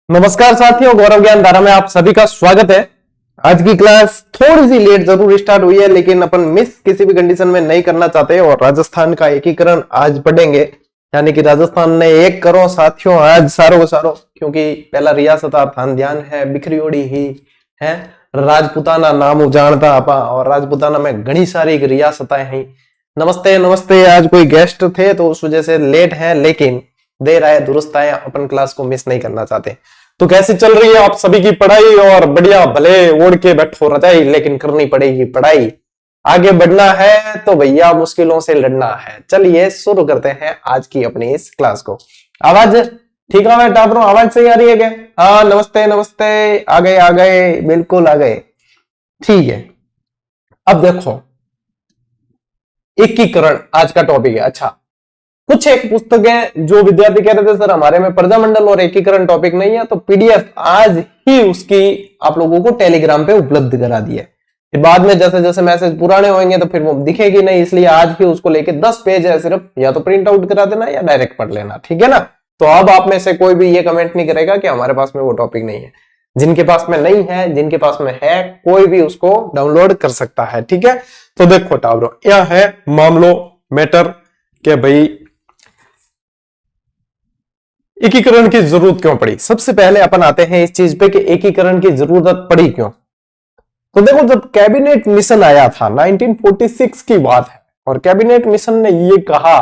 नमस्कार साथियों, गौरव ज्ञान धारा में आप सभी का स्वागत है। आज की क्लास थोड़ी सी लेट जरूर स्टार्ट हुई है, लेकिन अपन मिस किसी भी कंडीशन में नहीं करना चाहते और राजस्थान का एकीकरण आज पढ़ेंगे। यानी कि राजस्थान ने एक करो साथियों आज सारो सारो, क्योंकि पहला रियासत थान ध्यान है बिखरी ओड़ी ही है राजपुताना नाम उजाणता आपा, और राजपुताना में घनी सारी रियासतें हैं। नमस्ते नमस्ते, आज कोई गेस्ट थे तो उस वजह से लेट है, लेकिन देर आए दुरुस्त आए, अपन क्लास को मिस नहीं करना चाहते। तो कैसी चल रही है आप सभी की पढ़ाई? और बढ़िया, भले ओढ़ के बैठो रजाई, लेकिन करनी पड़ेगी पढ़ाई। आगे बढ़ना है तो भैया मुश्किलों से लड़ना है। चलिए शुरू करते हैं आज की अपनी इस क्लास को। आवाज ठीक है टापरों? आवाज सही आ रही है क्या? हाँ नमस्ते नमस्ते, आ गए बिल्कुल आ गए। ठीक है, अब देखो एकीकरण आज का टॉपिक है। अच्छा, कुछ एक पुस्तक है जो विद्यार्थी कह रहे थे सर हमारे में प्रजामंडल और एकीकरण टॉपिक नहीं है, तो पीडीएफ आज ही उसकी आप लोगों को टेलीग्राम पे उपलब्ध करा दी है। फिर बाद में जैसे जैसे मैसेज पुराने होंगे तो फिर वो दिखेगी नहीं, इसलिए आज ही उसको लेके 10 पेज है सिर्फ, या तो प्रिंट आउट करा देना या डायरेक्ट पढ़ लेना, ठीक है ना। तो अब आप में से कोई भी ये कमेंट नहीं करेगा कि हमारे पास में वो टॉपिक नहीं है। जिनके पास में नहीं है, जिनके पास में है, कोई भी उसको डाउनलोड कर सकता है, ठीक है। तो देखो टावरो, यह है मामलो मैटर के भाई एकीकरण की जरूरत क्यों पड़ी। सबसे पहले अपन आते हैं इस चीज पे कि एकीकरण की जरूरत पड़ी क्यों। तो देखो, जब कैबिनेट मिशन आया था 1946 की बात है, और कैबिनेट मिशन ने ये कहा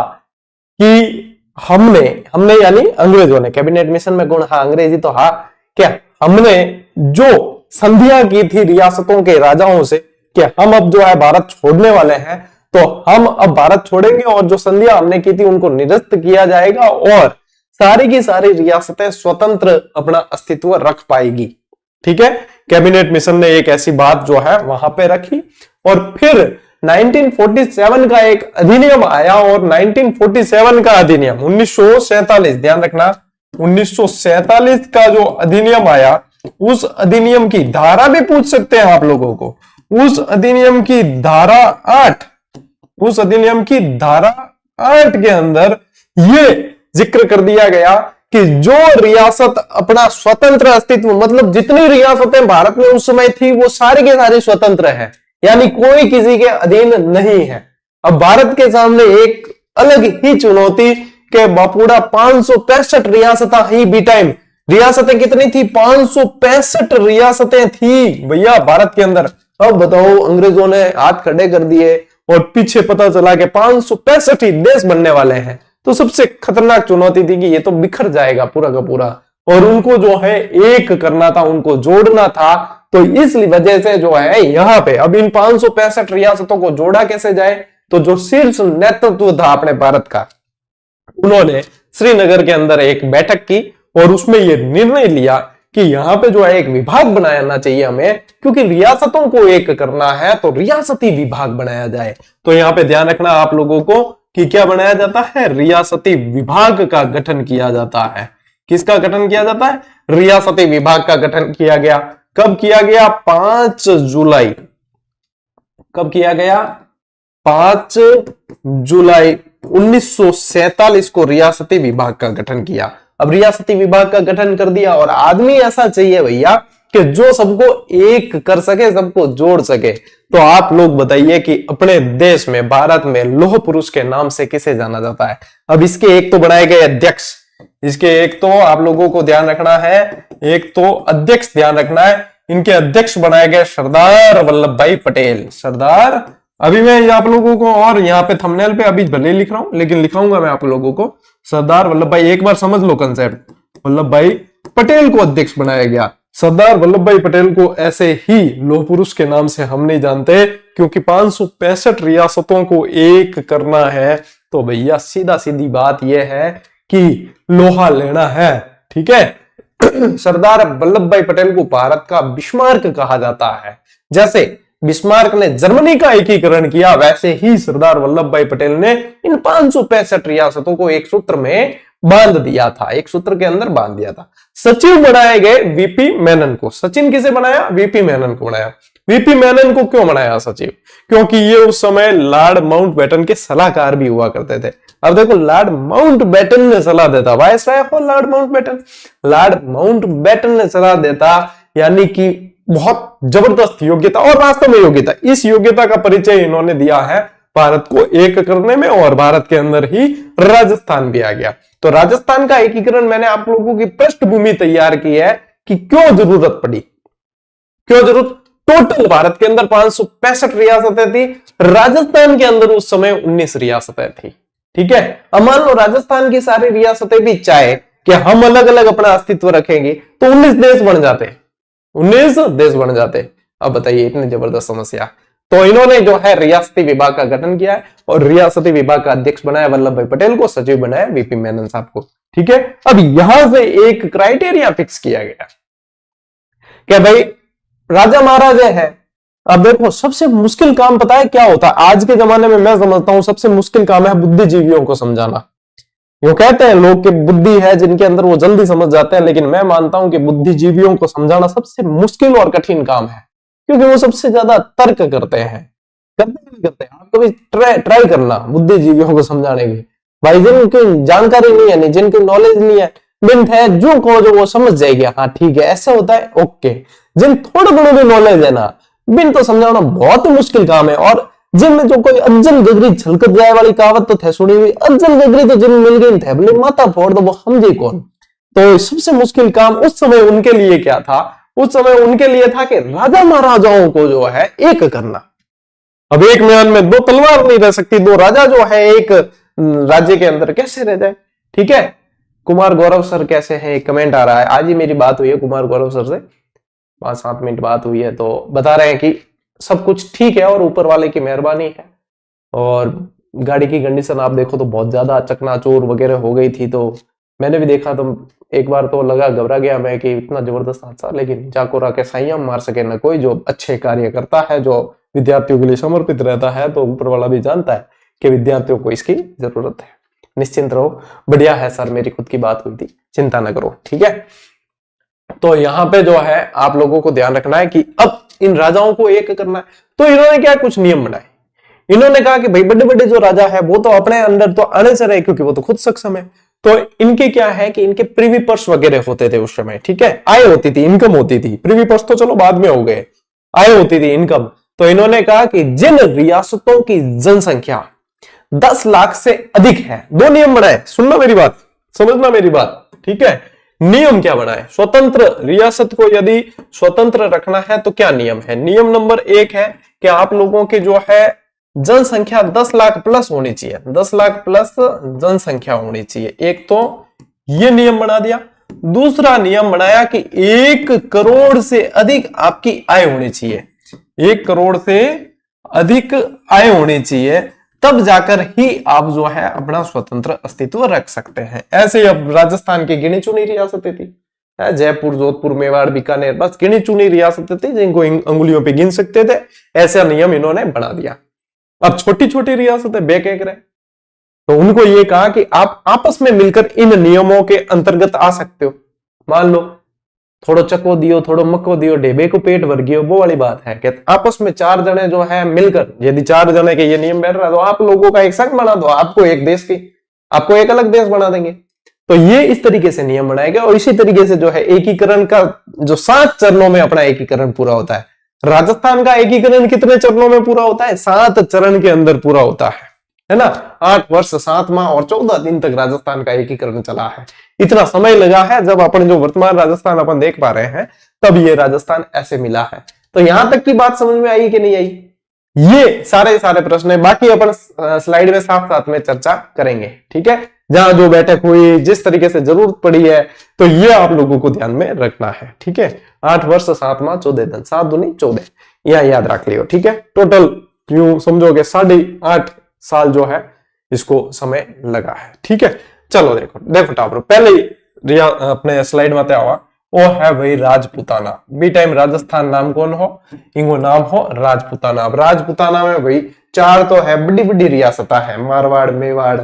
कि हमने यानी अंग्रेजों ने, कैबिनेट मिशन में गुण हा अंग्रेजी तो हा, क्या हमने जो संधियां की थी रियासतों के राजाओं से कि हम अब जो है भारत छोड़ने वाले हैं, तो हम अब भारत छोड़ेंगे और जो संधियां हमने की थी उनको निरस्त किया जाएगा और सारी की सारी रियासतें स्वतंत्र अपना अस्तित्व रख पाएगी, ठीक है। कैबिनेट मिशन ने एक ऐसी बात जो है वहां पे रखी, और फिर 1947 का एक अधिनियम आया, और 1947 का अधिनियम 1947, ध्यान रखना 1947 का जो अधिनियम आया, उस अधिनियम की धारा भी पूछ सकते हैं आप लोगों को। उस अधिनियम की धारा 8, उस अधिनियम की धारा 8 के अंदर ये जिक्र कर दिया गया कि जो रियासत अपना स्वतंत्र अस्तित्व, मतलब जितनी रियासतें भारत में उस समय थी वो सारी के सारी स्वतंत्र है, यानी कोई किसी के अधीन नहीं है। अब भारत के सामने एक अलग ही चुनौती के बापूड़ा 565 रियासतें ही बी टाइम। रियासतें कितनी थी? 565 रियासतें थी भैया भारत के अंदर। अब बताओ, अंग्रेजों ने हाथ खड़े कर दिए और पीछे पता चला कि 565 ही देश बनने वाले हैं। तो सबसे खतरनाक चुनौती थी कि ये तो बिखर जाएगा पूरा का पूरा, और उनको जो है एक करना था, उनको जोड़ना था। तो इस वजह से जो है यहाँ पे अब इन 565 रियासतों को जोड़ा कैसे जाए, तो जो शीर्ष नेतृत्व था अपने भारत का, उन्होंने श्रीनगर के अंदर एक बैठक की और उसमें यह निर्णय लिया कि यहाँ पे जो है एक विभाग बनाना चाहिए हमें, क्योंकि रियासतों को एक करना है तो रियासती विभाग बनाया जाए। तो यहाँ पे ध्यान रखना आप लोगों को कि क्या बनाया जाता है? रियासती विभाग का गठन किया जाता है। किसका गठन किया जाता है? रियासती विभाग का गठन किया गया। कब किया गया? 5 जुलाई। कब किया गया? 5 जुलाई 1947 को रियासती विभाग का गठन किया। अब रियासती विभाग का गठन कर दिया, और आदमी ऐसा चाहिए भैया कि जो सबको एक कर सके, सबको जोड़ सके। तो आप लोग बताइए कि अपने देश में, भारत में, लौह पुरुष के नाम से किसे जाना जाता है? अब इसके एक तो बनाए गए अध्यक्ष, इसके एक तो आप लोगों को ध्यान रखना है, एक तो अध्यक्ष ध्यान रखना है। इनके अध्यक्ष बनाए गए सरदार वल्लभ भाई पटेल। सरदार, अभी मैं आप लोगों को, और यहाँ पे थंबनेल पे अभी भले लिख रहा हूं लेकिन लिखाऊंगा मैं आप लोगों को, सरदार वल्लभ भाई, एक बार समझ लो कंसेप्ट, वल्लभ भाई पटेल को अध्यक्ष बनाया गया। सरदार वल्लभ भाई पटेल को ऐसे ही लौह पुरुष के नाम से हम नहीं जानते, क्योंकि 565 रियासतों को एक करना है। तो भैया सीधा सीधी बात यह है कि लोहा लेना है, ठीक है। सरदार वल्लभ भाई पटेल को भारत का बिस्मार्क कहा जाता है। जैसे बिस्मार्क ने जर्मनी का एकीकरण किया, वैसे ही सरदार वल्लभ भाई पटेल ने इन 565 रियासतों को एक सूत्र में बांध दिया था, एक सूत्र के अंदर बांध दिया था। सचिव बनाए गए वीपी मेनन को। सचिन किसे बनाया? वीपी मेनन को बनाया। वीपी मेनन को क्यों बनाया सचिव? क्योंकि ये उस समय लॉर्ड माउंटबेटन के सलाहकार भी हुआ करते थे। अब देखो, लॉर्ड माउंटबेटन ने सलाह देता, वायसराय हो लॉर्ड माउंटबेटन, लॉर्ड माउंटबेटन ने सलाह देता, यानी कि बहुत जबरदस्त योग्यता, और वास्तव में योग्यता, इस योग्यता का परिचय इन्होंने दिया है भारत को एक करने में, और भारत के अंदर ही राजस्थान भी आ गया। तो राजस्थान का एकीकरण मैंने आप लोगों की पृष्ठभूमि तैयार की है कि क्यों जरूरत पड़ी, क्यों जरूरत। टोटल भारत के अंदर 565 रियासतें थी, राजस्थान के अंदर उस समय 19 रियासतें थी। ठीक है, अब मान लो राजस्थान की सारी रियासतें भी चाहे कि हम अलग अलग अपना अस्तित्व रखेंगे तो 19 देश बन जाते, 19 देश बन जाते। अब बताइए, इतनी जबरदस्त समस्या। तो इन्होंने जो है रियासती विभाग का गठन किया है, और रियासती विभाग का अध्यक्ष बनाया वल्लभ भाई पटेल को, सचिव बनाया वीपी मेनन साहब को। ठीक है, अब यहां से एक क्राइटेरिया फिक्स किया गया कि भाई राजा महाराजा है। अब देखो, सबसे मुश्किल काम पता है क्या होता है आज के जमाने में? मैं समझता हूं सबसे मुश्किल काम है बुद्धिजीवियों को समझाना। यूं कहते हैं लोग कि बुद्धि है जिनके अंदर वो जल्दी समझ जाते हैं, लेकिन मैं मानता हूं कि बुद्धिजीवियों को समझाना सबसे मुश्किल और कठिन काम है, क्योंकि वो सबसे ज्यादा तर्क करते हैं। करते हैं, आप कभी ट्राई करना बुद्धिजीवियों को समझाने की। भाई जिनकी जानकारी नहीं है, नहीं जिनकी नॉलेज नहीं है, बिन है जो कहो जो वो समझ जाएगी, हाँ ठीक है ऐसे होता है, ओके। जिन थोड़ा बड़ों भी नॉलेज है ना, बिन तो समझाना बहुत ही मुश्किल काम है। और जिनमें जो कोई अज्जल गगरी छलकत जाए वाली कहावत तो थे सुनी हुई, अज्जल गगरी तो जिन मिल गई थे बोले माता फोड़ दो, वो समझे कौन। तो सबसे मुश्किल काम उस समय उनके लिए क्या था? उस समय उनके लिए था कि राजा महाराजाओं को जो है एक करना। अब एक म्यान में दो तलवार नहीं रह सकती, दो राजा जो है एक राज्य के अंदर कैसे रह जाए? ठीक है, कुमार गौरव सर कैसे हैं? एक कमेंट आ रहा है, आज ही मेरी बात हुई है कुमार गौरव सर से, 5-7 मिनट बात हुई है, तो बता रहे हैं कि सब कुछ ठीक है और ऊपर वाले की मेहरबानी है। और गाड़ी की कंडीशन आप देखो तो बहुत ज्यादा चकनाचूर वगैरह हो गई थी, तो मैंने भी देखा तो एक बार तो लगा, घबरा गया मैं कि इतना जबरदस्त हादसा, लेकिन जाको राके संयम मार सके न कोई। जो अच्छे कार्य करता है, जो विद्यार्थियों के लिए समर्पित रहता है, तो ऊपर वाला भी जानता है कि विद्यार्थियों को इसकी जरूरत है। निश्चिंत रहो, बढ़िया है सर, मेरी खुद की बात हुई थी, चिंता न करो। ठीक है, तो यहां पे जो है आप लोगों को ध्यान रखना है कि अब इन राजाओं को एक करना है। तो इन्होंने क्या कुछ नियम बनाए। इन्होंने कहा कि भाई बड़े बड़े जो राजा है वो तो अपने अंदर तो आने से रहे, क्योंकि वो तो खुद सक्षम है। तो इनके क्या है कि इनके प्रिवी पर्स वगैरह होते थे उस समय। ठीक है, आय होती थी, इनकम होती थी। प्रिवी पर्स तो चलो बाद में हो गए, आय होती थी, इनकम। तो इन्होंने कहा कि जिन रियासतों की जनसंख्या 10 लाख से अधिक है, दो नियम बनाए। सुनना मेरी बात, समझना मेरी बात। ठीक है, नियम क्या बनाए? स्वतंत्र रियासत को यदि स्वतंत्र रखना है तो क्या नियम है? नियम नंबर 1 है कि आप लोगों की जो है जनसंख्या 10 लाख प्लस होनी चाहिए, 10 लाख प्लस जनसंख्या होनी चाहिए। एक तो ये नियम बना दिया। दूसरा नियम बनाया कि 1 करोड़ से अधिक आपकी आय होनी चाहिए, 1 करोड़ से अधिक आय होनी चाहिए, तब जाकर ही आप जो है अपना स्वतंत्र अस्तित्व रख सकते हैं। ऐसे अब राजस्थान की गिनी चुनी रियासतें थी, जयपुर, जोधपुर, मेवाड़, बीकानेर, बस गिनी चुनी रियासतें थी जिनको अंगुलियों पे गिन सकते थे। ऐसा नियम इन्होंने बना दिया। अब छोटी छोटी रियासतें बेकेक रहे, तो उनको ये कहा कि आप आपस में मिलकर इन नियमों के अंतर्गत आ सकते हो। मान लो थोड़ो चको दियो, थोड़ो मक्को दियो, ढेबे को पेट भर गयो, वो वाली बात है कि आपस में 4 जने जो है मिलकर, यदि 4 जने के ये नियम बैठ रहा है तो आप लोगों का एक संघ बना दो, आपको एक देश की, आपको एक अलग देश बना देंगे। तो ये इस तरीके से नियम बनाए गए। और इसी तरीके से जो है एकीकरण का जो 7 चरणों में अपना एकीकरण पूरा होता है। राजस्थान का एकीकरण कितने चरणों में पूरा होता है? 7 चरण के अंदर पूरा होता है ना। 8 वर्ष 7 माह और 14 दिन तक राजस्थान का एकीकरण चला है। इतना समय लगा है, जब अपन जो वर्तमान राजस्थान अपन देख पा रहे हैं तब ये राजस्थान ऐसे मिला है। तो यहां तक की बात समझ में आई कि नहीं आई? ये सारे प्रश्न है, बाकी अपन स्लाइड में साथ साथ में चर्चा करेंगे। ठीक है, जहां जो बैठक हुई, जिस तरीके से जरूरत पड़ी है, तो ये आप लोगों को ध्यान में रखना है। ठीक है, 8 वर्ष 7 माह 14 दिन, 7 दूनी 14, यह याद रख लियो। ठीक है, टोटल यूं समझोगे 8.5 साल जो है इसको समय लगा है। ठीक है, चलो देखो टावर पहले अपने स्लाइड में हुआ वो है भाई राजपूताना। बी टाइम राजस्थान नाम कौन हो? इनको नाम हो राजपूताना। अब राजपूताना में भाई 4 तो है बड़ी बड़ी रियासत है, मारवाड़, मेवाड़,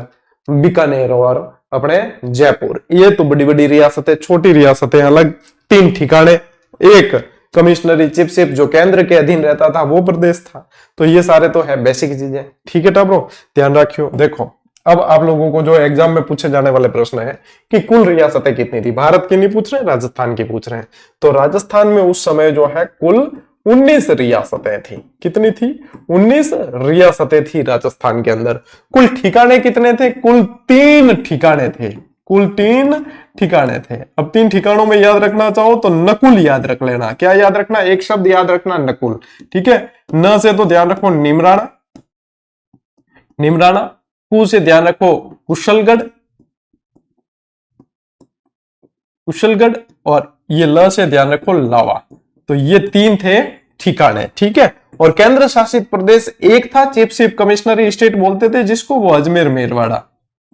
बीकानेर और अपने जयपुर। ये तो बड़ी बड़ी रियासतें, छोटी रियासतें अलग, 3 ठिकाने, एक कमिश्नरी चिपशिप जो केंद्र के अधीन रहता था वो प्रदेश था। तो ये सारे तो है बेसिक चीजें, ठीक है टाब्रो, ध्यान रखियो। देखो अब आप लोगों को जो एग्जाम में पूछे जाने वाले प्रश्न है कि कुल रियासतें कितनी थी, भारत की नहीं पूछ रहे, राजस्थान की पूछ रहे हैं। तो राजस्थान में उस समय जो है कुल 19 रियासतें थी। कितनी थी? 19 रियासतें थी राजस्थान के अंदर। कुल ठिकाने कितने थे? कुल 3 ठिकाने थे। कुल 3 ठिकाने थे। अब 3 ठिकानों में याद रखना चाहो तो नकुल याद रख लेना। क्या याद रखना? एक शब्द याद रखना, नकुल, ठीक है। न से तो ध्यान रखो निमराना, निमराना। कु से ध्यान रखो कुशलगढ़, कुशलगढ़, और ये ल से ध्यान रखो लावा। तो ये 3 थे ठिकाने, ठीक है। और केंद्र शासित प्रदेश एक था, चीफ कमिश्नरी स्टेट बोलते थे जिसको, वो अजमेर मेरवाड़ा।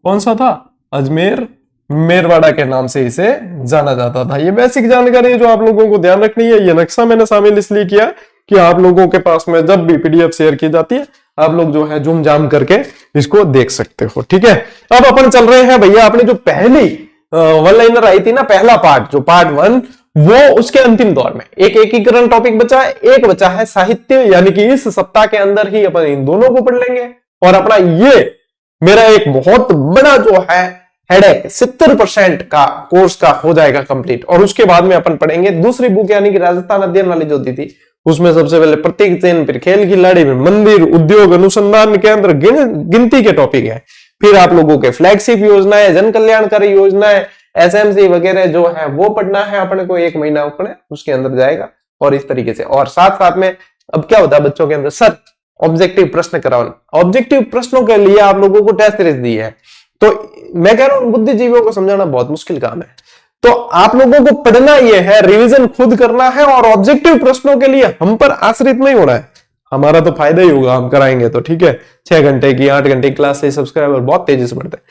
कौन सा था? अजमेर मेरवाड़ा के नाम से इसे जाना जाता था। ये बेसिक जानकारी है जो आप लोगों को ध्यान रखनी है। ये नक्शा मैंने शामिल इसलिए किया कि आप लोगों के पास में जब भी पीडीएफ शेयर की जाती है आप लोग जो है जूम जाम करके इसको देख सकते हो, ठीक है। अब अपन चल रहे हैं भैया, आपने जो पहली वन लाइनर आई थी ना, पहला पार्ट जो पार्ट 1, वो उसके अंतिम दौर में एक एकीकरण टॉपिक बचा है, एक बचा है साहित्य, यानी कि इस सप्ताह के अंदर ही अपन इन दोनों को पढ़ लेंगे। और अपना ये मेरा एक बहुत बड़ा जो है हेडेक 70% का कोर्स का हो जाएगा कंप्लीट। और उसके बाद में अपन पढ़ेंगे दूसरी बुक, यानी कि राजस्थान अध्ययन वाली जो दी थी, उसमें सबसे पहले प्रतीक चिन्ह, फिर खेल की लड़ी में मंदिर, उद्योग, अनुसंधान केंद्र, गिनती के टॉपिक है। फिर आप लोगों के फ्लैगशिप योजनाएं, जन कल्याणकारी योजनाएं, एसएमसी वगैरह जो है वो पढ़ना है अपने को। 1 महीना अपने उसके अंदर जाएगा और इस तरीके से। और साथ साथ में अब क्या होता है बच्चों के अंदर, सर ऑब्जेक्टिव प्रश्न कराओ। ऑब्जेक्टिव प्रश्नों के लिए आप लोगों को टेस्ट सीरीज दी है, तो मैं कह रहा हूं बुद्धिजीवियों को समझाना बहुत मुश्किल काम है। तो आप लोगों को पढ़ना यह है, रिवीजन खुद करना है, और ऑब्जेक्टिव प्रश्नों के लिए हम पर आश्रित नहीं होना है। हमारा तो फायदा ही होगा, हम कराएंगे तो, ठीक है। 6 घंटे की 8 घंटे की क्लास से सब्सक्राइबर बहुत तेजी से बढ़ते हैं।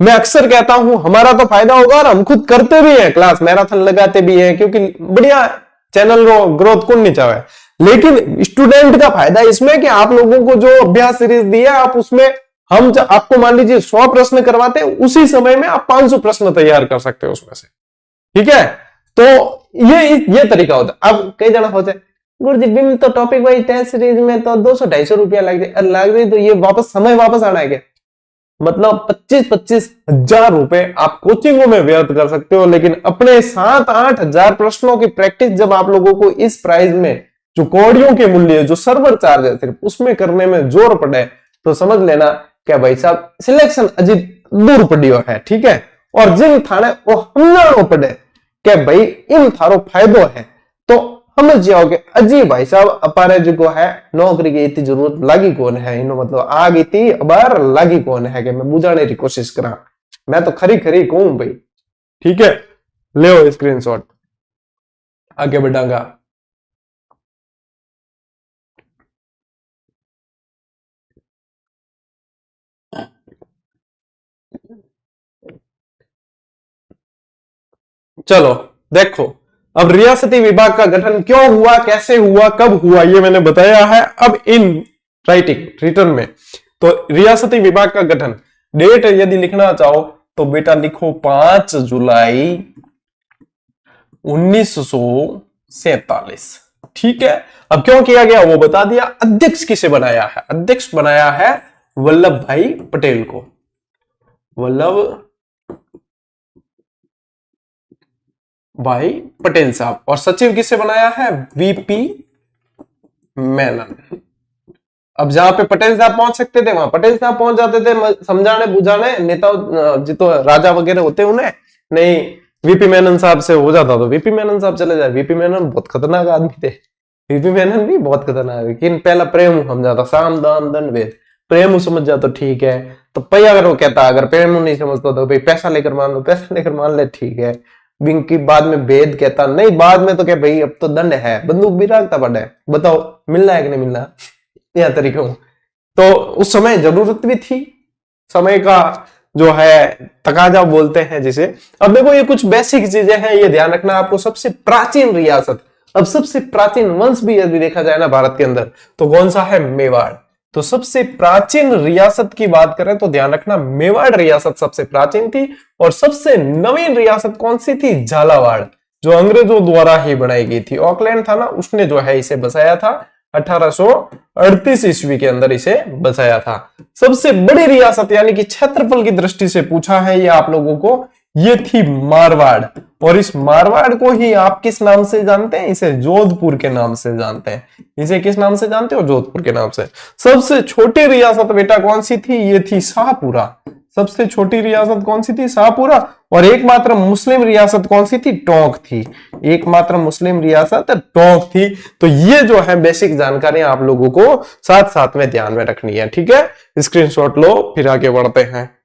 मैं अक्सर कहता हूं हमारा तो फायदा होगा, और हम खुद करते भी हैं, क्लास मैराथन लगाते भी हैं, क्योंकि बढ़िया चैनल ग्रोथ कौन नहीं चाहे। लेकिन स्टूडेंट का फायदा इसमें कि आप लोगों को जो अभ्यास सीरीज दी है, आप उसमें हम आपको मान लीजिए 100 प्रश्न करवाते हैं, उसी समय में आप 500 प्रश्न तैयार कर सकते हो उसमें से, ठीक है। तो ये तरीका होता है। अब कई जना हो जाए गुरुजी बिम तो टॉपिक वाइज टेस्ट सीरीज में तो 200-250 रुपया लग जाए, तो ये समय वापस आना है क्या? मतलब 25-25 हजार रुपए आप कोचिंगों में व्यर्थ कर सकते हो, लेकिन अपने 7-8 हजार प्रश्नों की प्रैक्टिस जब आप लोगों को इस प्राइस में, जो कौड़ियों के मूल्य, जो सर्वर चार्ज है सिर्फ उसमें करने में जोर पड़े, तो समझ लेना क्या भाई साहब सिलेक्शन अजीत दूर पड़ियो है, ठीक है। और जिन थाने वो हम पड़े क्या भाई इन थारो फायदो है, तो समझ जाओगे अजी भाई साहब अपारे जो है नौकरी की इतनी जरूरत लगी कौन है, इनो मतलब आ गई थी अबार लगी कौन है कि मैं बुझाने की कोशिश करा। मैं तो खरी खरी कहूं भाई, ठीक है। ले स्क्रीनशॉट, आगे बढ़ांगा। चलो देखो, अब रियासती विभाग का गठन क्यों हुआ, कैसे हुआ, कब हुआ, ये मैंने बताया है। अब इन राइटिंग रिटर्न में तो रियासती विभाग का गठन डेट यदि लिखना चाहो तो बेटा लिखो 5 जुलाई 1947, ठीक है। अब क्यों किया गया वो बता दिया। अध्यक्ष किसे बनाया है? अध्यक्ष बनाया है वल्लभ भाई पटेल को, वल्लभ भाई पटेल साहब। और सचिव किसे बनाया है? वीपी मेनन। अब जहां पे पटेल साहब पहुंच सकते थे वहां पटेल साहब पहुंच जाते थे, समझाने बुझाने, नेता जितो राजा वगैरह होते उन्हें नहीं, वीपी मेनन साहब से हो जाता तो वीपी मेनन साहब चले जाए। वीपी मेनन बहुत खतरनाक आदमी थे, वीपी मेनन भी बहुत खतरनाक, लेकिन पहला प्रेम समझाता, साम दाम दंड भेद। प्रेम समझ जाता ठीक है, तो पैया अगर वो कहता, अगर प्रेम नहीं समझता तो भाई पैसा लेकर मान लो, पैसा लेकर मान ले, ठीक है। बिंकी बाद में भेद कहता नहीं, बाद में तो क्या भाई अब तो दंड है, बंदूक भी रखता पड़ा है, बताओ मिलना है कि नहीं मिलना, यह तरीका। तो उस समय जरूरत भी थी, समय का जो है तकाजा बोलते हैं जिसे। अब देखो ये कुछ बेसिक चीजें हैं, ये ध्यान रखना आपको। सबसे प्राचीन रियासत, अब सबसे प्राचीन वंश भी यदि देखा जाए ना भारत के अंदर, तो कौन सा है? मेवाड़। तो सबसे प्राचीन रियासत की बात करें तो ध्यान रखना मेवाड़ रियासत सबसे प्राचीन थी, और सबसे नवीन रियासत कौन सी थी? झालावाड़, जो अंग्रेजों द्वारा ही बनाई गई थी। ऑकलैंड था ना, उसने जो है इसे बसाया था 1838 ईस्वी के अंदर इसे बसाया था। सबसे बड़ी रियासत यानी कि क्षेत्रफल की दृष्टि से पूछा है ये आप लोगों को, ये थी मारवाड़। और इस मारवाड़ को ही आप किस नाम से जानते हैं? इसे जोधपुर के नाम से जानते हैं। इसे किस नाम से जानते हो? जोधपुर के नाम से। सबसे छोटी रियासत बेटा कौन सी थी? ये थी शाहपुरा। सबसे छोटी रियासत कौन सी थी? शाहपुरा। और एकमात्र मुस्लिम रियासत कौन सी थी? टोंक थी। एकमात्र मुस्लिम रियासत टोंक थी। तो ये जो है बेसिक जानकारी आप लोगों को साथ साथ में ध्यान में रखनी है, ठीक है। स्क्रीनशॉट लो, फिर आगे बढ़ते हैं।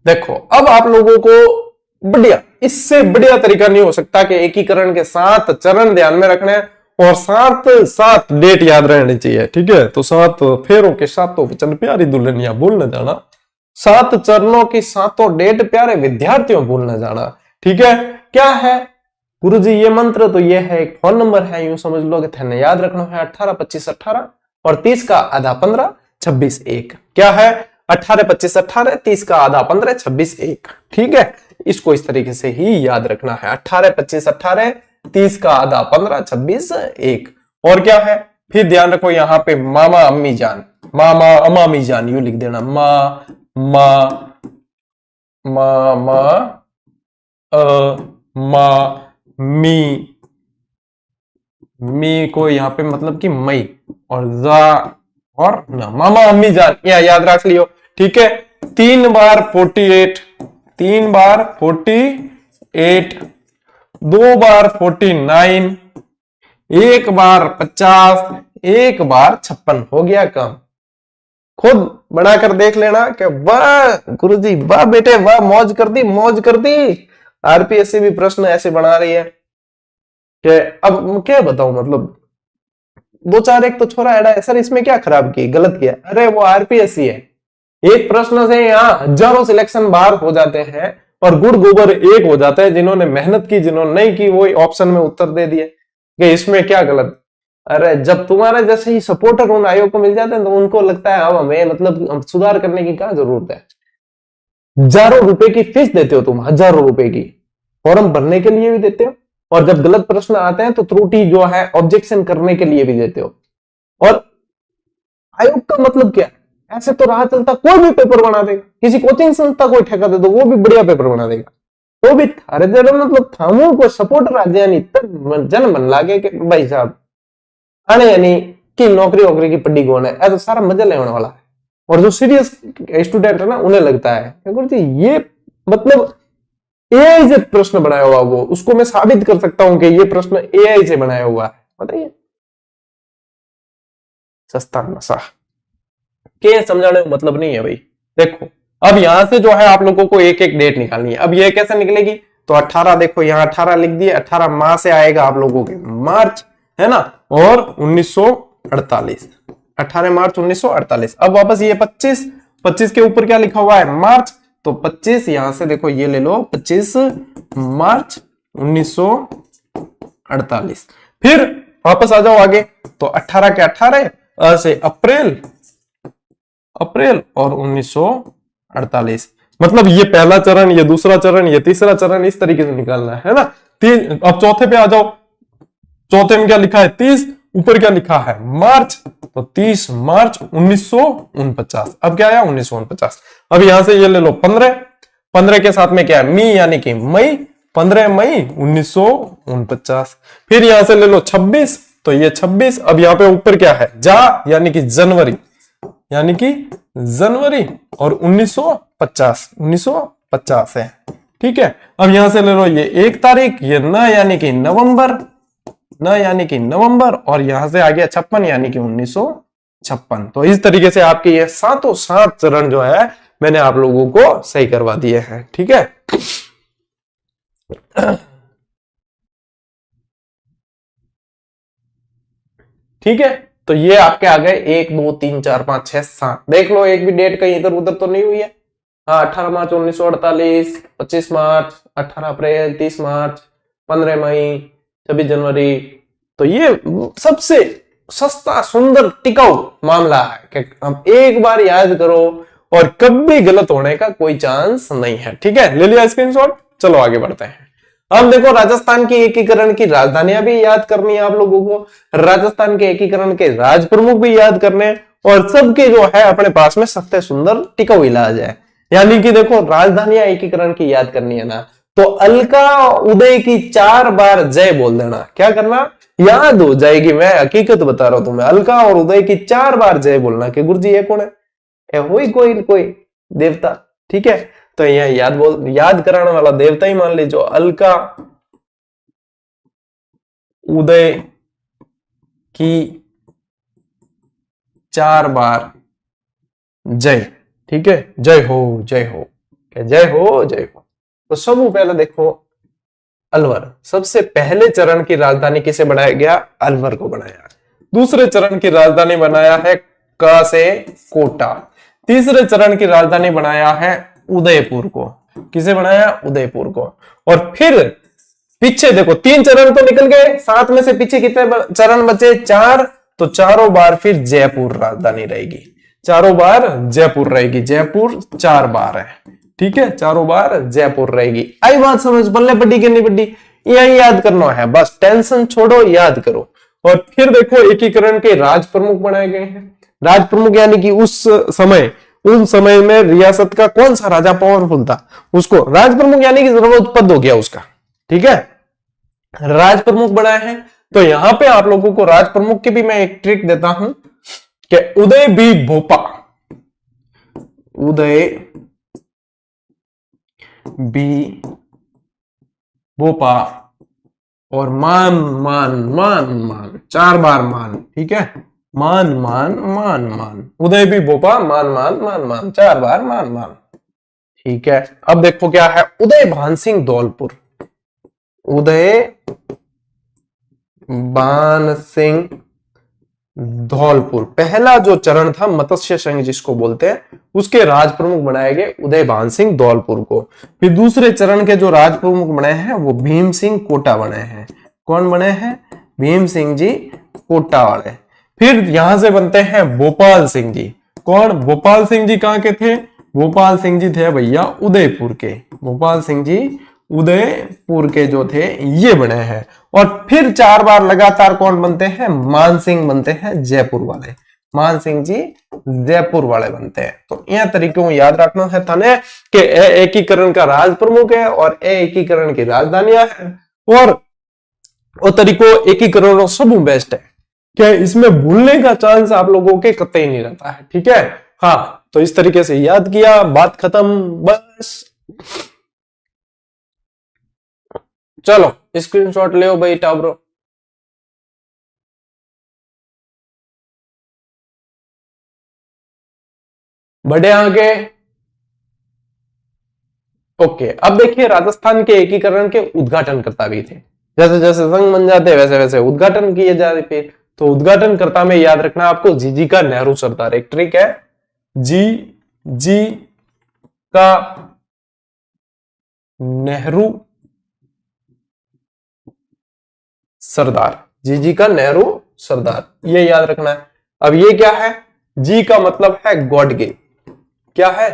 देखो अब आप लोगों को बढ़िया, इससे बढ़िया तरीका नहीं हो सकता कि एकीकरण के 7 चरण ध्यान में रखने और 7 डेट याद रहनी चाहिए, ठीक है। तो 7 फेरों के 7 वचन प्यारी दुल्हनिया भूल न जाना, 7 चरणों की 7 डेट प्यारे विद्यार्थियों भूल न जाना, ठीक है। क्या है गुरु जी ये मंत्र? तो ये है एक फोन नंबर है, यूं समझ लो कि थे याद रखना है 18 25 18 और 30 का आधा 15 26 1। क्या है? 18 25 18, 30 का आधा 15 26 1, ठीक है। इसको इस तरीके से ही याद रखना है, 18 25 18, 30 का आधा 15 26 1। और क्या है? फिर ध्यान रखो यहाँ पे मामा अम्मी जान, मामा अमामी जान, यू लिख देना, मा मा मा मा मा मी, मी को यहाँ पे मतलब कि मई, और जा और ना, मामा अम्मी जान, या याद रख लियो, ठीक है। 3 बार 48, 3 बार 48, 2 बार 49, 1 बार 50, 1 बार 56, हो गया काम। खुद बनाकर देख लेना कि वाह गुरुजी, वाह बेटे वाह, मौज कर दी, मौज कर दी। आरपीएससी भी प्रश्न ऐसे बना रही है कि अब क्या बताऊं, मतलब 2 4 एक तो छोरा ऐडा है सर, इसमें क्या खराब की, गलत किया? अरे वो आरपीएससी है, एक प्रश्न से यहाँ हजारों सिलेक्शन बाहर हो जाते हैं और गुड़ गोबर एक हो जाता है। जिन्होंने मेहनत की, जिन्होंने नहीं की, वो ऑप्शन में उत्तर दे दिए कि इसमें क्या गलत। अरे जब तुम्हारे जैसे ही सपोर्टर उन आयोग को मिल जाते हैं तो उनको लगता है अब हमें मतलब सुधार करने की क्या जरूरत है। हजारों रुपए की फीस देते हो तुम, हजारों रुपए की फॉर्म भरने के लिए भी देते हो, और जब गलत प्रश्न आते हैं तो त्रुटि जो है ऑब्जेक्शन करने के लिए भी देते हो। और आयोग का मतलब क्या? ऐसे तो राह चलता कोई भी पेपर बना देगा, किसी कोचिंग संस्था को ठेका दे दो वो भी बढ़िया पेपर बना देगा। तो भी थारे जरा मतलब थामू को सपोर्ट राज्य यानी जन मन लागे कि भाई साहब आने यानी कि नौकरी वोकरी की पड्डी कौन है, ऐसा सारा मजा लेने वाला है। और जो सीरियस स्टूडेंट है ना उन्हें लगता है गुरुजी ये मतलब एआई से प्रश्न बनाया हुआ, वो उसको मैं साबित कर सकता हूं कि ये प्रश्न एआई से बनाया हुआ है। बताइए सस्ता नशा के समझाने का मतलब नहीं है भाई। देखो अब यहां से जो है आप लोगों को एक एक डेट निकालनी है। अब ये कैसे निकलेगी? तो 18 देखो यहाँ 18 लिख दिए, 18 माह से आएगा आप लोगों के मार्च, है ना, और 1948, 18 मार्च 1948। अब वापस ये 25, 25 के ऊपर क्या लिखा हुआ है? मार्च। तो 25 यहां से देखो ये ले लो, 25 मार्च 1948। फिर वापस आ जाओ आगे, तो 18 के 18 से अप्रैल, अप्रैल और 1948। मतलब ये पहला चरण, ये दूसरा चरण, ये तीसरा चरण, इस तरीके से निकालना है ना। अब चौथे पे आ जाओ, चौथे में क्या लिखा है? 30, ऊपर क्या लिखा है? मार्च। तो 30 मार्च 1949। अब क्या आया? 1949। अब यहां से ये ले लो 15, 15 के साथ में क्या है? मी यानी कि मई, 15 मई 1949। फिर यहां से ले लो 26, तो ये 26। अब यहां पे ऊपर क्या है? जा यानी कि जनवरी, यानी कि जनवरी और 1950, 1950 है, ठीक है। अब यहां से ले लो ये 1 तारीख, ये न यानी कि नवंबर, न यानी कि नवंबर, और यहां से आ गया 56 यानी कि 1956। तो इस तरीके से आपके ये 7 चरण जो है मैंने आप लोगों को सही करवा दिए हैं, ठीक है। ठीक है, तो ये आपके आ गए 1 2 3 4 5 6 7। देख लो एक भी डेट कहीं इधर उधर तो नहीं हुई है। हाँ 18 मार्च 1948, 25 मार्च, 18 अप्रैल, 30 मार्च, 15 मई, 26 जनवरी। तो ये सबसे सस्ता सुंदर टिकाऊ मामला है कि हम एक बार याद करो और कभी गलत होने का कोई चांस नहीं है। ठीक है, ले लिया स्क्रीनशॉट, चलो आगे बढ़ते हैं। अब देखो राजस्थान के एकीकरण की राजधानियां भी याद करनी है आप लोगों को, राजस्थान के एकीकरण के राज प्रमुख भी याद करने, और सबके जो है अपने पास में सस्ते सुंदर टिकाऊ इलाज है। यानी कि देखो राजधानियां एकीकरण की याद करनी है ना, तो अलका उदय की 4 बार जय बोल देना। क्या करना, याद हो जाएगी, मैं हकीकत बता रहा हूं तुम्हें। अलका और उदय की 4 बार जय बोलना कि गुरुजी ये कौन है, कोई देवता। ठीक है, तो यह याद कराने वाला देवता ही मान लीजिए, अलका उदय की 4 बार जय। ठीक है, जय हो जय हो, जय हो जय हो। तो सबसे पहले देखो अलवर, सबसे पहले चरण की राजधानी किसे बनाया गया, अलवर को बनाया। दूसरे चरण की राजधानी बनाया है क से कोटा। तीसरे चरण की राजधानी बनाया है उदयपुर को। किसे बनाया, उदयपुर को। और फिर पीछे देखो 3 चरण तो निकल गए, 7 में से पीछे कितने चरण बचे, 4। तो चारों बार फिर जयपुर राजधानी रहेगी, चारों बार जयपुर रहेगी, जयपुर 4 बार है। ठीक है, चारों बार जयपुर रहेगी। आई बात समझ, बल्ले पट्टी करनी पट्टी, यही याद करना है, बस टेंशन छोड़ो, याद करो। और फिर देखो एकीकरण के राज प्रमुख बनाए गए हैं। राज प्रमुख यानी कि उन समय में रियासत का कौन सा राजा पावरफुल था, उसको राज प्रमुख यानी कि सर्वोच्च पद हो गया उसका। ठीक है, राज प्रमुख बनाए हैं। तो यहां पे आप लोगों को राज प्रमुख की भी मैं एक ट्रिक देता हूं कि उदय भी भोपा, उदय बी भोपा और मान मान मान मान, 4 बार मान। ठीक है, मान मान मान मान, उदय भी भोपा, मान मान मान मान, 4 बार मान मान। ठीक है, अब देखो क्या है, उदय भान सिंह धौलपुर, उदय भान सिंह धौलपुर। पहला जो चरण था मत्स्य संघ जिसको बोलते हैं, उसके राज प्रमुख बनाए गए उदय भान सिंह धौलपुर को। फिर दूसरे चरण के जो राज प्रमुख बने हैं वो भीम सिंह कोटा बने हैं। कौन बने हैं, भीम सिंह जी कोटा वाले। फिर यहां से बनते हैं भोपाल सिंह जी। कौन, भोपाल सिंह जी कहां के थे, भोपाल सिंह जी थे भैया उदयपुर के, भोपाल सिंह जी उदयपुर के जो थे ये बने हैं। और फिर 4 बार लगातार कौन बनते हैं, मान सिंह बनते हैं जयपुर वाले, मान सिंह जी जयपुर वाले बनते हैं। तो यह तरीकों को याद रखना है थाने कि एकीकरण का राज प्रमुख है और एकीकरण की राजधानियां है, और वो तरीकों एकीकरण सब बेस्ट है, क्या इसमें भूलने का चांस आप लोगों के कतई नहीं रहता है। ठीक है, हाँ, तो इस तरीके से याद किया, बात खत्म, बस। चलो स्क्रीनशॉट ले भाई टाब्रो। बढ़े आगे। ओके, अब देखिए राजस्थान के एकीकरण के उद्घाटनकर्ता भी थे, जैसे जैसे संघ बन जाते वैसे वैसे उद्घाटन किए जा रहे। फिर तो उद्घाटनकर्ता में याद रखना आपको जी का नेहरू सरदार, एक ट्रिक है, जी का नेहरू सरदार, जी का नेहरू सरदार, ये याद रखना है। अब ये क्या है, जी का मतलब है गॉडगिल। क्या है,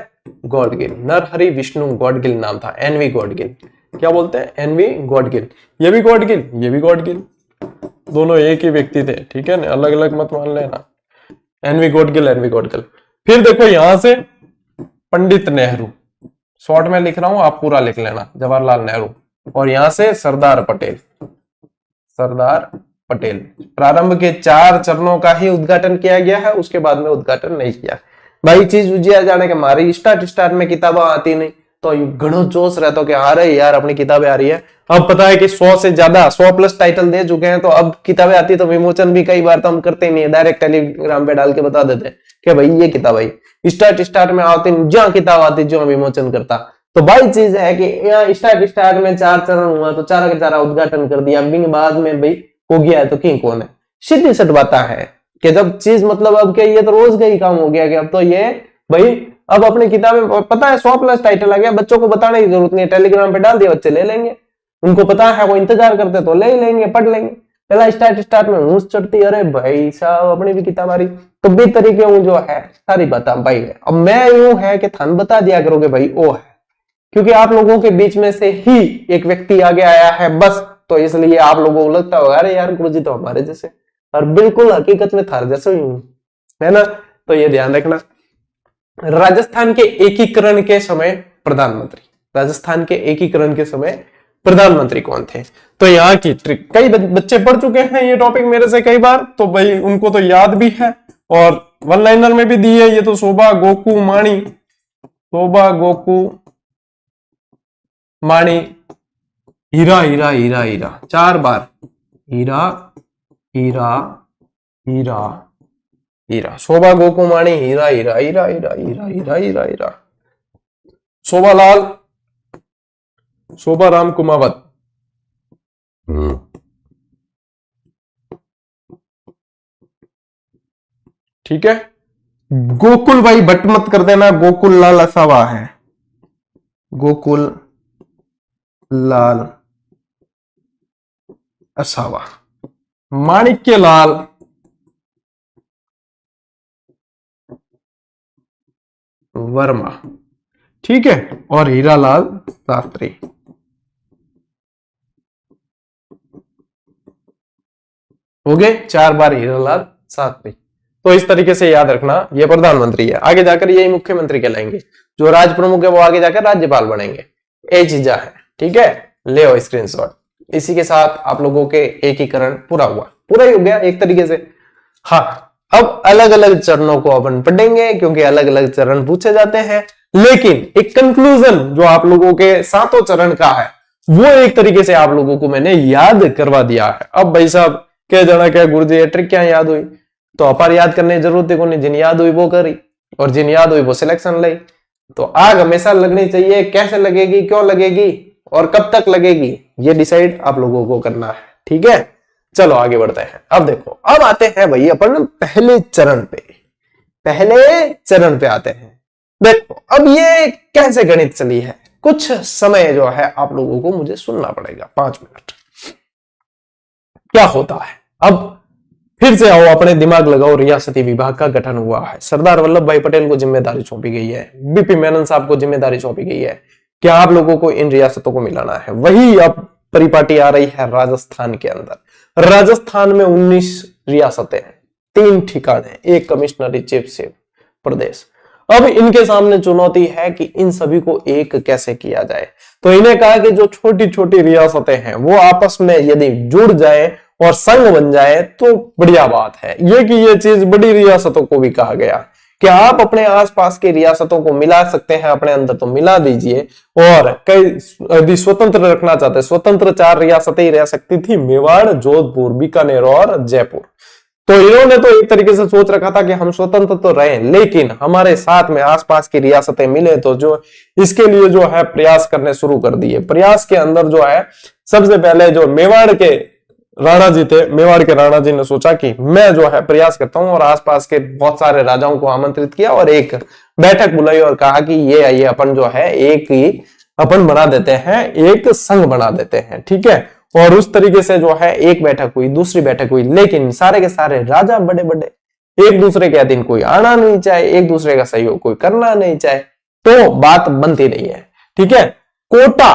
गॉडगिल, नरहरि विष्णु गॉडगिल नाम था, एनवी गॉडगिल। क्या बोलते हैं, एनवी गॉडगिल। ये भी गॉडगिल, ये भी गॉडगिल, दोनों एक ही व्यक्ति थे। ठीक है ना, अलग अलग मत मान लेना, एनवी गॉडगिल, एनवी गॉडगिल। फिर देखो यहां से पंडित नेहरू, शॉर्ट में लिख रहा हूं, आप पूरा लिख लेना, जवाहरलाल नेहरू। और यहां से सरदार पटेल, सरदार पटेल। प्रारंभ के 4 चरणों का ही उद्घाटन किया गया है, उसके बाद में उद्घाटन नहीं किया। भाई चीज उजिया जाने के मारी स्टार्ट में किताबें आती नहीं, तो घणो जोश रहता कि आ रहे यार अपनी किताबें आ रही है। अब पता है कि 100 से ज्यादा 100+ टाइटल दे चुके हैं, तो अब किताबें आती तो विमोचन भी कई बार तो हम करते ही नहीं है, डायरेक्ट टेलीग्राम पे डाल के बता देते कि भाई ये किताब आई। स्टार्ट में आती जहां किताब आती जो विमोचन करता। तो भाई चीज है कि यहाँ स्टार्ट में 4 चरण हुआ, तो 4 का 4 उद्घाटन कर दिया, बाद में भाई हो गया है तो किंग कौन है। सीधी सट बात है कि जब चीज मतलब अब क्या, ये तो रोज का ही काम हो गया कि अब तो ये भाई अब अपनी किताबें पता है 100+ टाइटल आ गया, बच्चों को बताने की जरूरत नहीं है, टेलीग्राम पे डाल दिया बच्चे ले लेंगे, उनको पता है, वो इंतजार करते तो ले लेंगे, पढ़ लेंगे। पहला स्टार्ट में ऊंच चढ़ती, अरे भाई साहब अपनी भी किताब आ रही, तो बे तरीके हूं जो है सारी बता भाई है। अब मैं यूं है कि थान बता दिया करोगे भाई ओ है, क्योंकि आप लोगों के बीच में से ही एक व्यक्ति आगे आया है बस, तो इसलिए आप लोगों को लगता होगा अरे यार गुरुजी तो हमारे जैसे, और बिल्कुल हकीकत में थार जैसे ही हूं, है ना। तो ये ध्यान रखना। राजस्थान के एकीकरण के समय प्रधानमंत्री, राजस्थान के एकीकरण के समय प्रधानमंत्री कौन थे? तो यहाँ की ट्रिक कई बच्चे पढ़ चुके हैं ये टॉपिक मेरे से कई बार, तो भाई उनको तो याद भी है और वन लाइनर में भी दी है। ये तो शोभा गोकू माणी, शोभा गोकू माणी, हीरा हीरा हीरा हीरा, 4 बार हीरा हीरा हीरा हीरा, शोभा गोकू माणी, हीरा हीरा हीरा हीरा हीरा हीरा हीरा हीरा, शोभालाल, शोभा राम कुमावत। ठीक है, गोकुल भाई बट मत कर देना, गोकुल लाल असावा है, गोकुल लाल असावा, माणिक्य लाल वर्मा, ठीक है, और हीरालाल शास्त्री। हो गए 4 बार हीरालाल शास्त्री। तो इस तरीके से याद रखना, ये प्रधानमंत्री है, आगे जाकर यही मुख्यमंत्री कहलाएंगे, जो राज प्रमुख है वो आगे जाकर राज्यपाल बनेंगे। ये चीजा है, ठीक है, ले आओ स्क्रीनशॉट। इसी के साथ आप लोगों के एकीकरण पूरा हुआ, पूरा ही हो गया एक तरीके से। हाँ, अब अलग अलग चरणों को अपन पढ़ेंगे क्योंकि अलग अलग चरण पूछे जाते हैं, लेकिन एक कंक्लूजन जो आप लोगों के 7 चरण का है वो एक तरीके से आप लोगों को मैंने याद करवा दिया है। अब भाई साहब क्या जाना क्या गुरुजी ये ट्रिक क्या याद हुई, तो अपार याद करने की जरूरत है कोई, जिन याद हुई वो करी और जिन याद हुई वो सिलेक्शन ली। तो आग हमेशा लगनी चाहिए, कैसे लगेगी, क्यों लगेगी और कब तक लगेगी, ये डिसाइड आप लोगों को करना है, ठीक है। चलो आगे बढ़ते हैं। अब देखो, अब आते हैं भाई अपन पहले चरण पे, पहले चरण पे आते हैं। देखो अब ये कैसे गणित चली है, कुछ समय जो है आप लोगों को मुझे सुनना पड़ेगा, 5 मिनट। क्या होता है, अब फिर से आओ अपने दिमाग लगाओ, रियासती विभाग का गठन हुआ है, सरदार वल्लभ भाई पटेल को जिम्मेदारी सौंपी गई है, बीपी मेनन साहब को जिम्मेदारी सौंपी गई है कि आप लोगों को इन रियासतों को मिलाना है। वही अब परिपाटी आ रही है राजस्थान के अंदर। राजस्थान में 19 रियासतें हैं, 3 ठिकाने, एक कमिश्नरी चीफ से प्रदेश। अब इनके सामने चुनौती है कि इन सभी को एक कैसे किया जाए। तो इन्हें कहा कि जो छोटी छोटी रियासतें हैं वो आपस में यदि जुड़ जाए और संघ बन जाए तो बढ़िया बात है। ये चीज बड़ी रियासतों को भी कहा गया कि आप अपने आसपास की रियासतों को मिला सकते हैं अपने अंदर, तो मिला दीजिए। और कई यदि स्वतंत्र रखना चाहते, स्वतंत्र 4 रियासतें ही रह सकती थी, मेवाड़, जोधपुर, बीकानेर और जयपुर। तो इन्होंने तो एक तरीके से सोच रखा था कि हम स्वतंत्र तो रहे लेकिन हमारे साथ में आसपास की रियासतें मिले, तो जो इसके लिए जो है प्रयास करने शुरू कर दिए। प्रयास के अंदर जो है सबसे पहले जो मेवाड़ के राणा जी थे, मेवाड़ के राणा जी ने सोचा कि मैं जो है प्रयास करता हूं, और आसपास के बहुत सारे राजाओं को आमंत्रित किया और एक बैठक बुलाई और कहा कि ये आइए अपन जो है एक ही अपन बना देते हैं, एक संघ बना देते हैं, ठीक है। और उस तरीके से जो है एक बैठक हुई, दूसरी बैठक हुई, लेकिन सारे के सारे राजा बड़े बड़े एक दूसरे के अधीन, कोई आना नहीं चाहे, एक दूसरे का सहयोग कोई करना नहीं चाहे, तो बात बनती नहीं है, ठीक है। कोटा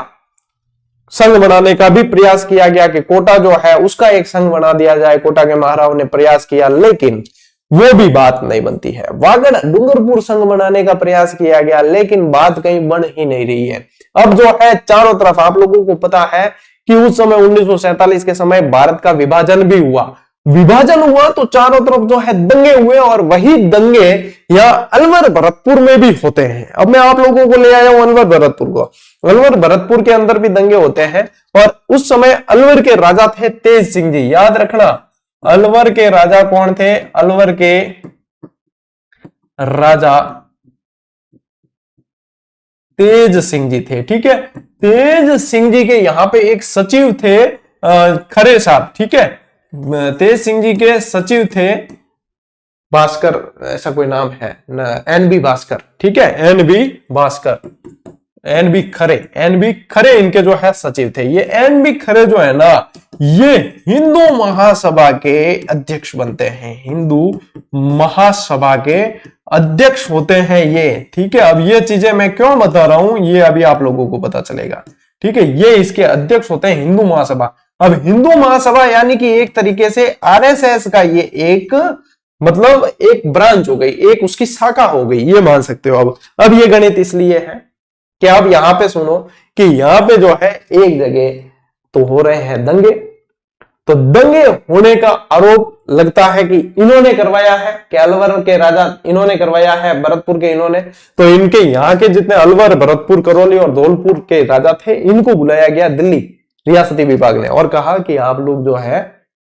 संघ बनाने का भी प्रयास किया गया कि कोटा जो है उसका एक संघ बना दिया जाए, कोटा के महाराव ने प्रयास किया लेकिन वो भी बात नहीं बनती है। वागड़ डूंगरपुर संघ बनाने का प्रयास किया गया लेकिन बात कहीं बन ही नहीं रही है। अब जो है चारों तरफ आप लोगों को पता है कि उस समय 1947 के समय भारत का विभाजन भी हुआ, विभाजन हुआ तो चारों तरफ जो है दंगे हुए, और वही दंगे यहाँ अलवर भरतपुर में भी होते हैं। अब मैं आप लोगों को ले आया हूं अलवर भरतपुर को। अलवर भरतपुर के अंदर भी दंगे होते हैं, और उस समय अलवर के राजा थे तेज सिंह जी। याद रखना, अलवर के राजा कौन थे? अलवर के राजा तेज सिंह जी थे, ठीक है। तेज सिंह जी के यहाँ पे एक सचिव थे खरे साहब, ठीक है। तेज सिंह जी के सचिव थे भास्कर, ऐसा कोई नाम है ना, NB भास्कर, ठीक है, NB भास्कर, एन बी खरे इनके जो है सचिव थे। ये एन बी खरे जो है ना, ये हिंदू महासभा के अध्यक्ष बनते हैं, हिंदू महासभा के अध्यक्ष होते हैं ये। ठीक है, अब ये चीजें मैं क्यों बता रहा हूं ये अभी आप लोगों को पता चलेगा। ठीक है, ये इसके अध्यक्ष होते हैं हिंदू महासभा। अब हिंदू महासभा यानी कि एक तरीके से आरएसएस का ये एक मतलब एक ब्रांच हो गई, एक उसकी शाखा हो गई, ये मान सकते हो। अब ये गणित इसलिए है कि अब यहां पे सुनो कि यहां पे जो है एक जगह तो हो रहे हैं दंगे, तो दंगे होने का आरोप लगता है कि इन्होंने करवाया है, कि अलवर के राजा इन्होंने करवाया है, भरतपुर के इन्होंने। तो इनके यहाँ के जितने अलवर, भरतपुर, करौली और धौलपुर के राजा थे, इनको बुलाया गया दिल्ली रियासती विभाग ने और कहा कि आप लोग जो है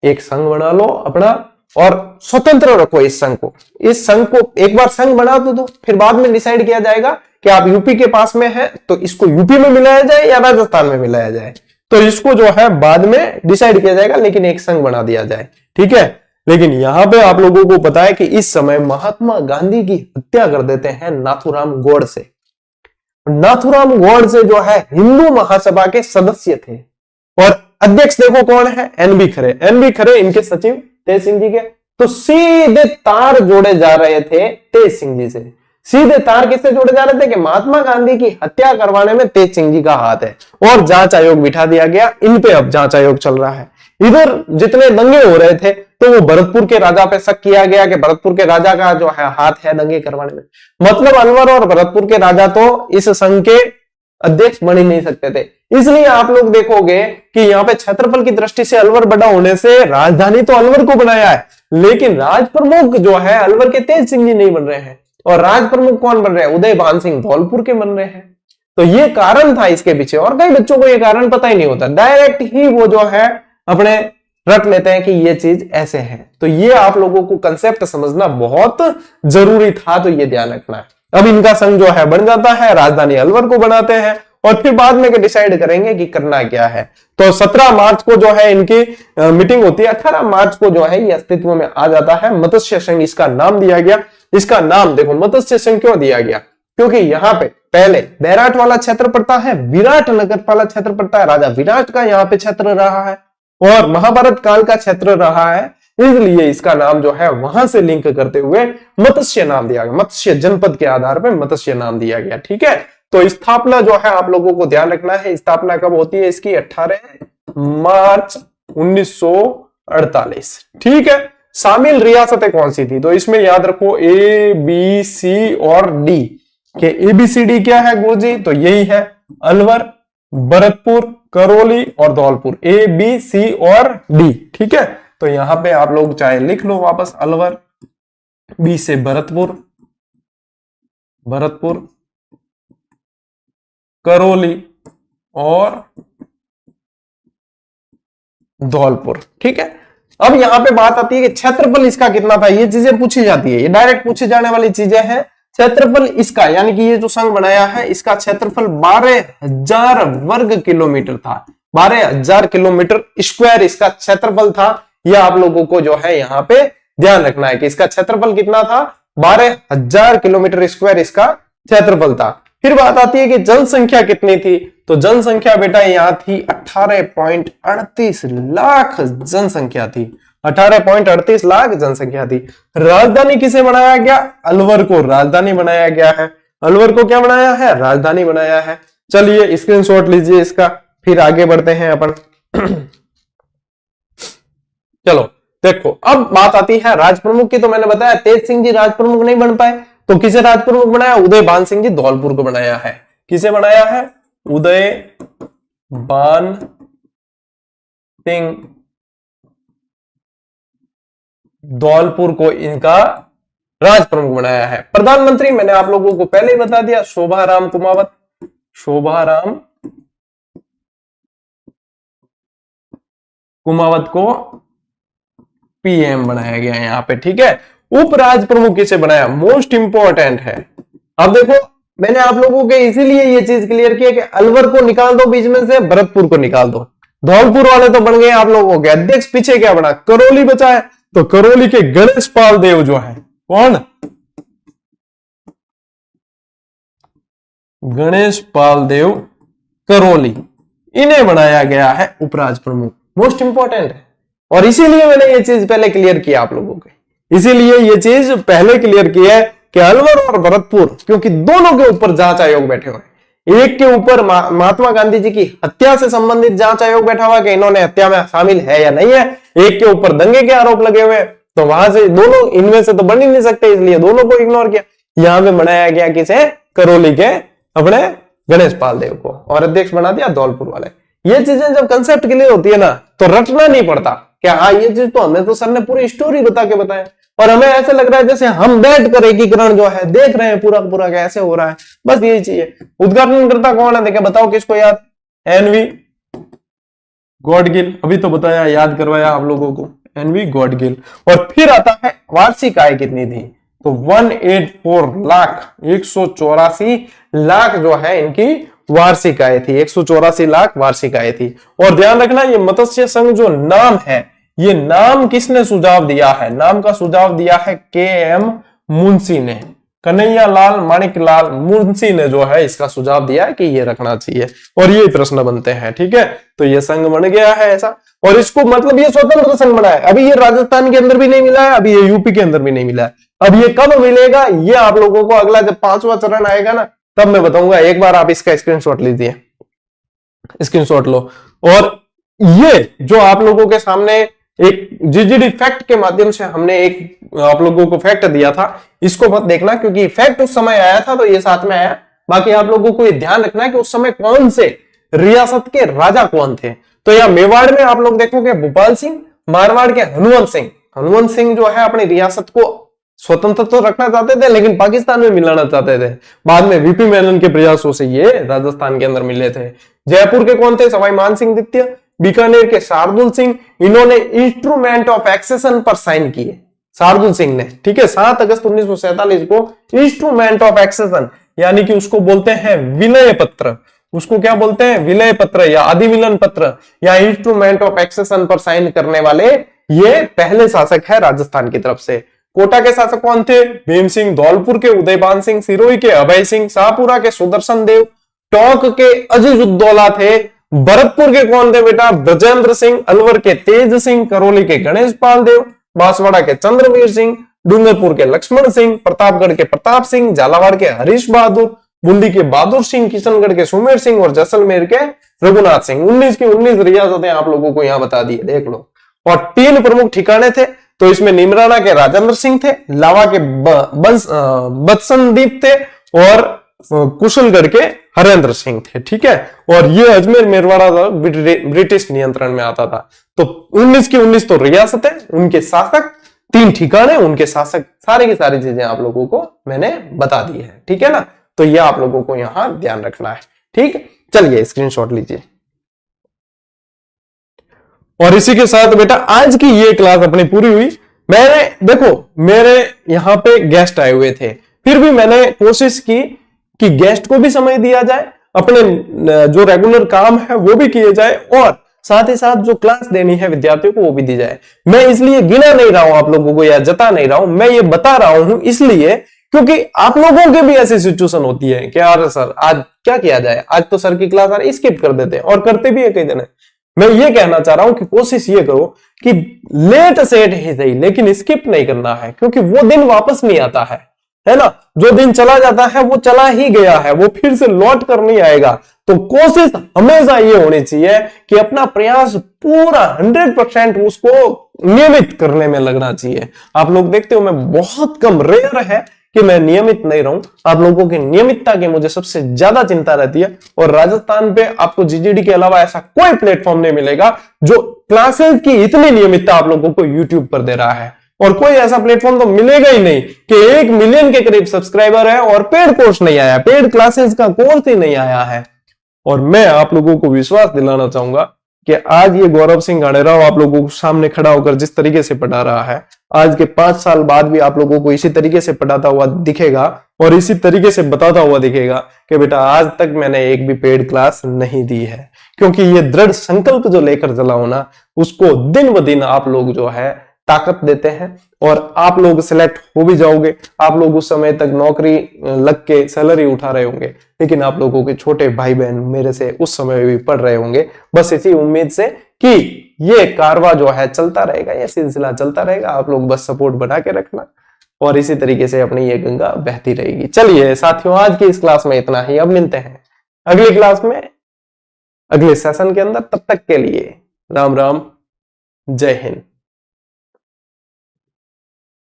एक संघ बना लो अपना और स्वतंत्र रखो इस संघ को। इस संघ को एक बार संघ बना दो, फिर बाद में डिसाइड किया जाएगा कि आप यूपी के पास में है तो इसको यूपी में मिलाया जाए या राजस्थान में मिलाया जाए, तो इसको जो है बाद में डिसाइड किया जाएगा, लेकिन एक संघ बना दिया जाए। ठीक है, लेकिन यहां पे आप लोगों को पता है कि इस समय महात्मा गांधी की हत्या कर देते हैं नाथूराम गोडसे। नाथूराम गोडसे जो है हिंदू महासभा के सदस्य थे और अध्यक्ष देखो कौन है, एन बी खरे इनके सचिव तेज सिंह जी के। तो सीधे तार जोड़े जा रहे थे तेज सिंह जी से। सीधे तार किससे जोड़े जा रहे थे कि महात्मा गांधी की हत्या करवाने में तेज सिंह जी का हाथ है और जांच आयोग बिठा दिया गया। इन पे अब जांच आयोग चल रहा है। इधर जितने दंगे हो रहे थे तो वो भरतपुर के राजा पे शक किया गया कि भरतपुर के राजा का जो है हाथ है दंगे करवाने में। मतलब अलवर और भरतपुर के राजा तो इस संघ के अध्यक्ष बन ही नहीं सकते थे। इसलिए आप लोग देखोगे कि यहाँ पे क्षेत्रफल की दृष्टि से अलवर बड़ा होने से राजधानी तो अलवर को बनाया है, लेकिन राज प्रमुख जो है अलवर के तेज सिंह जी नहीं बन रहे हैं और राज प्रमुख कौन बन रहे हैं, उदय भान सिंह धौलपुर के बन रहे हैं। तो ये कारण था इसके पीछे और कई बच्चों को ये कारण पता ही नहीं होता, डायरेक्ट ही वो जो है अपने रट लेते हैं कि ये चीज ऐसे है। तो ये आप लोगों को कंसेप्ट समझना बहुत जरूरी था, तो ये ध्यान रखना है। अब इनका संघ जो है बन जाता है, राजधानी अलवर को बनाते हैं और फिर बाद में डिसाइड करेंगे कि करना क्या है। तो 17 मार्च को जो है इनकी मीटिंग होती है। 18 मार्च को जो है ये अस्तित्व में आ जाता है। मत्स्य संघ इसका नाम दिया गया। इसका नाम देखो मत्स्य संघ क्यों दिया गया, क्योंकि यहाँ पे पहले बैराट वाला क्षेत्र पड़ता है, विराट नगर वाला क्षेत्र पड़ता है, राजा विराट का यहाँ पे क्षेत्र रहा है और महाभारत काल का क्षेत्र रहा है, इसलिए इसका नाम जो है वहां से लिंक करते हुए मत्स्य नाम दिया गया। मत्स्य जनपद के आधार पर मत्स्य नाम दिया गया। ठीक है, तो स्थापना जो है आप लोगों को ध्यान रखना है, स्थापना कब होती है इसकी, 18 मार्च 1948। ठीक है, शामिल रियासतें कौन सी थी, तो इसमें याद रखो ए बी सी और डी के। ABCD क्या है गुरुजी, तो यही है अलवर, भरतपुर, करौली और धौलपुर, ABC और D। ठीक है, तो यहां पे आप लोग चाहे लिख लो वापस अलवर, B से भरतपुर, करौली और धौलपुर। ठीक है, अब यहां पे बात आती है कि क्षेत्रफल इसका कितना था, ये चीजें पूछी जाती है, ये डायरेक्ट पूछी जाने वाली चीजें हैं। क्षेत्रफल इसका यानी कि ये जो संघ बनाया है इसका क्षेत्रफल 12,000 वर्ग किलोमीटर था। 12,000 किलोमीटर स्क्वायर इसका क्षेत्रफल था। यह आप लोगों को जो है यहाँ पे ध्यान रखना है कि इसका क्षेत्रफल कितना था, 12,000 किलोमीटर स्क्वायर इसका क्षेत्रफल था। फिर बात आती है कि जनसंख्या कितनी थी, तो जनसंख्या बेटा यहाँ थी 18.38 लाख जनसंख्या थी। 18.38 लाख जनसंख्या थी। राजधानी किसे बनाया गया, अलवर को राजधानी बनाया गया है। अलवर को क्या बनाया है, राजधानी बनाया है। चलिए स्क्रीनशॉट लीजिए इसका, फिर आगे बढ़ते हैं अपन। चलो देखो, अब बात आती है राज प्रमुख की। तो मैंने बताया तेज सिंह जी राज प्रमुख नहीं बन पाए, तो किसे राज प्रमुख बनाया, उदय भान सिंह जी धौलपुर को बनाया है। किसे बनाया है, उदय भान सिंह धौलपुर को इनका राज प्रमुख बनाया है। प्रधानमंत्री मैंने आप लोगों को पहले ही बता दिया, शोभाराम कुमावत, शोभाराम कुमावत को PM बनाया गया है यहां पे। ठीक है, उपराज प्रमुख किसे बनाया, मोस्ट इंपॉर्टेंट है। अब देखो मैंने आप लोगों के इसीलिए ये चीज क्लियर किया कि अलवर को निकाल दो बीच में से, भरतपुर को निकाल दो। धौलपुर वाले तो बन गए आप लोगों के अध्यक्ष, पीछे क्या बना, करौली बचा है। तो करौली के गणेश पाल देव जो है, कौन, गणेश पाल देव करौली, इन्हें बनाया गया है उपराज प्रमुख। मोस्ट इंपॉर्टेंट है, और इसीलिए मैंने ये चीज पहले क्लियर किया आप लोगों को, इसीलिए ये चीज पहले क्लियर किया है कि अलवर और भरतपुर, क्योंकि दोनों के ऊपर जांच आयोग बैठे हुए हैं। एक के ऊपर महात्मा गांधी जी की हत्या से संबंधित जांच आयोग बैठा हुआ कि इन्होंने हत्या में शामिल है या नहीं है, एक के ऊपर दंगे के आरोप लगे हुए, तो वहां से दोनों, इनमें से तो बन ही नहीं सकते, इसलिए दोनों को इग्नोर किया। यहां पे बनाया गया किसे, करौली के अपने गणेश पाल देव को, और अध्यक्ष बना दिया धौलपुर वाले। ये चीजें जब कंसेप्ट क्लियर होती है ना, तो रटना नहीं पड़ता कि हाँ ये चीज तो हमें तो सर ने पूरी स्टोरी बता के बताया, और हमें ऐसे लग रहा है जैसे हम बैठ कर एकीकरण जो है देख रहे हैं पूरा पूरा कैसे हो रहा है। बस यही चीज है। उद्घाटनकर्ता कौन है, देखे बताओ किसको याद, एनवी गॉडगिल, अभी तो बताया, याद करवाया आप लोगों को, एनवी गॉडगिल। और फिर आता है वार्षिक आय कितनी थी, तो 184 लाख, 184 लाख जो है इनकी वार्षिक आय थी, 184 लाख वार्षिक आय थी। और ध्यान रखना ये मत्स्य संघ जो नाम है, ये नाम किसने सुझाव दिया है, नाम का सुझाव दिया है के.एम. मुंशी ने, कन्हैया लाल माणिक लाल मुंशी ने जो है इसका सुझाव दिया है कि ये रखना चाहिए, और ये प्रश्न बनते हैं। ठीक है, तो ये संघ बन गया है ऐसा, और इसको मतलब ये स्वतंत्र संघ बना है। अभी ये राजस्थान के अंदर भी नहीं मिला है, अभी ये यूपी के अंदर भी नहीं मिला है। अब ये कब मिलेगा, ये आप लोगों को अगला जब 5वां चरण आएगा ना, तब मैं बताऊंगा। एक बार आप इसका स्क्रीनशॉट लीजिए, स्क्रीनशॉट लो। और ये जो आप लोगों के सामने एक जीजीडी फैक्ट के माध्यम से हमने एक आप लोगों को फैक्ट दिया था, इसको मत देखना, क्योंकि फैक्ट उस समय आया था तो ये साथ में आया। बाकी आप लोगों को ये ध्यान रखना है कि उस समय कौन से रियासत के राजा कौन थे। तो यहाँ मेवाड़ में आप लोग देखोगे भोपाल सिंह, मारवाड़ के हनुमंत सिंह। हनुमंत सिंह जो है अपनी रियासत को स्वतंत्र तो रखना चाहते थे, लेकिन पाकिस्तान में मिलाना चाहते थे। बाद में वीपी मेनन के प्रयासों से ये राजस्थान के अंदर मिले थे। जयपुर के कौन थे, सवाई मान सिंह द्वितीय। बीकानेर के शार्दुल सिंह, इन्होंने इंस्ट्रूमेंट ऑफ एक्सेशन पर साइन किए, शार्दुल सिंह ने। ठीक है, 7 अगस्त 1947 को इंस्ट्रूमेंट ऑफ एक्सेशन, यानी कि उसको बोलते हैं विलय पत्र, उसको क्या बोलते हैं, विलय पत्र या अधिविलन पत्र या इंस्ट्रूमेंट ऑफ एक्सेशन पर साइन करने वाले ये पहले शासक है राजस्थान की तरफ से। कोटा के शासक कौन थे, भीम सिंह। धौलपुर के उदयपान सिंह, सिरोही के अभय सिंह, शाहपुरा के सुदर्शन देव, टोंक के अजीज उद्दौला थे। भरतपुर के कौन थे बेटा, ब्रजेंद्र सिंह। अलवर के तेज सिंह, करौली के गणेश पाल देव, बांसवाड़ा के चंद्रवीर सिंह, डूंगरपुर के लक्ष्मण सिंह, प्रतापगढ़ के प्रताप सिंह, झालावाड़ के हरीश बहादुर, बूंदी के बहादुर सिंह, किशनगढ़ के सुमेर सिंह और जैसलमेर के रघुनाथ सिंह। 19 की 19 रियासतें आप लोगों को यहाँ बता दी, देख लो। और 3 प्रमुख ठिकाने थे, तो इसमें निमराना के राजेंद्र सिंह थे, लावा के बत्सनदीप थे, और कुशलगढ़ के हरेंद्र सिंह थे। ठीक है, और ये अजमेर मेरवाड़ा ब्रिटिश नियंत्रण में आता था। तो 19 की 19 तो रियासतें, उनके शासक, 3 ठिकाने, उनके शासक, सारी की सारी चीजें आप लोगों को मैंने बता दी है। ठीक है ना, तो ये आप लोगों को यहां ध्यान रखना है। ठीक, चलिए स्क्रीनशॉट लीजिए। और इसी के साथ बेटा आज की ये क्लास अपनी पूरी हुई। मैंने देखो मेरे यहाँ पे गेस्ट आए हुए थे, फिर भी मैंने कोशिश की कि गेस्ट को भी समय दिया जाए, अपने जो रेगुलर काम है वो भी किए जाए, और साथ ही साथ जो क्लास देनी है विद्यार्थियों को वो भी दी जाए। मैं इसलिए गिना नहीं रहा हूं आप लोगों को या जता नहीं रहा हूं, मैं ये बता रहा हूं इसलिए क्योंकि आप लोगों के भी ऐसी सिचुएशन होती है कि यार सर आज क्या किया जाए, आज तो सर की क्लास आ रही, स्किप कर देते हैं, और करते भी है कई जने। मैं ये कहना चाह रहा हूं कि कोशिश ये करो कि लेट सेट ही सही, लेकिन स्किप नहीं करना है, क्योंकि वो दिन वापस नहीं आता है ना। जो दिन चला जाता है वो चला ही गया है, वो फिर से लौट कर नहीं आएगा। तो कोशिश हमेशा ये होनी चाहिए कि अपना प्रयास पूरा 100% उसको नियमित करने में लगना चाहिए। आप लोग देखते हो मैं बहुत कम, रेयर है कि मैं नियमित नहीं रहूं। आप लोगों की नियमितता की मुझे सबसे ज्यादा चिंता रहती है, और राजस्थान पे आपको जीजीडी के अलावा ऐसा कोई प्लेटफॉर्म नहीं मिलेगा जो क्लासेस की इतनी नियमितता आप लोगों को यूट्यूब पर दे रहा है। और कोई ऐसा प्लेटफॉर्म तो मिलेगा ही नहीं कि 1 मिलियन के करीब सब्सक्राइबर है और पेड कोर्स नहीं आया, पेड क्लासेस का कोर्स ही नहीं आया है। और मैं आप लोगों को विश्वास दिलाना चाहूंगा कि आज ये गौरव सिंह गाड़ेराव आप लोगों को सामने खड़ा होकर जिस तरीके से पढ़ा रहा है, आज के 5 साल बाद भी आप लोगों को इसी तरीके से पढ़ाता हुआ दिखेगा और इसी तरीके से बताता हुआ दिखेगा कि बेटा आज तक मैंने एक भी पेड क्लास नहीं दी है। क्योंकि ये दृढ़ संकल्प जो लेकर चला हो ना, उसको दिन ब दिन आप लोग जो है ताकत देते हैं और आप लोग सिलेक्ट हो भी जाओगे। आप लोग उस समय तक नौकरी लग के सैलरी उठा रहे होंगे, लेकिन आप लोगों के छोटे भाई बहन मेरे से उस समय भी पढ़ रहे होंगे, बस इसी उम्मीद से कि ये कारवा जो है चलता रहेगा, ये सिलसिला चलता रहेगा। आप लोग बस सपोर्ट बना के रखना और इसी तरीके से अपनी ये गंगा बहती रहेगी। चलिए साथियों, आज की इस क्लास में इतना ही। अब मिलते हैं अगली क्लास में, अगले सेशन के अंदर। तब तक के लिए राम राम, जय हिंद।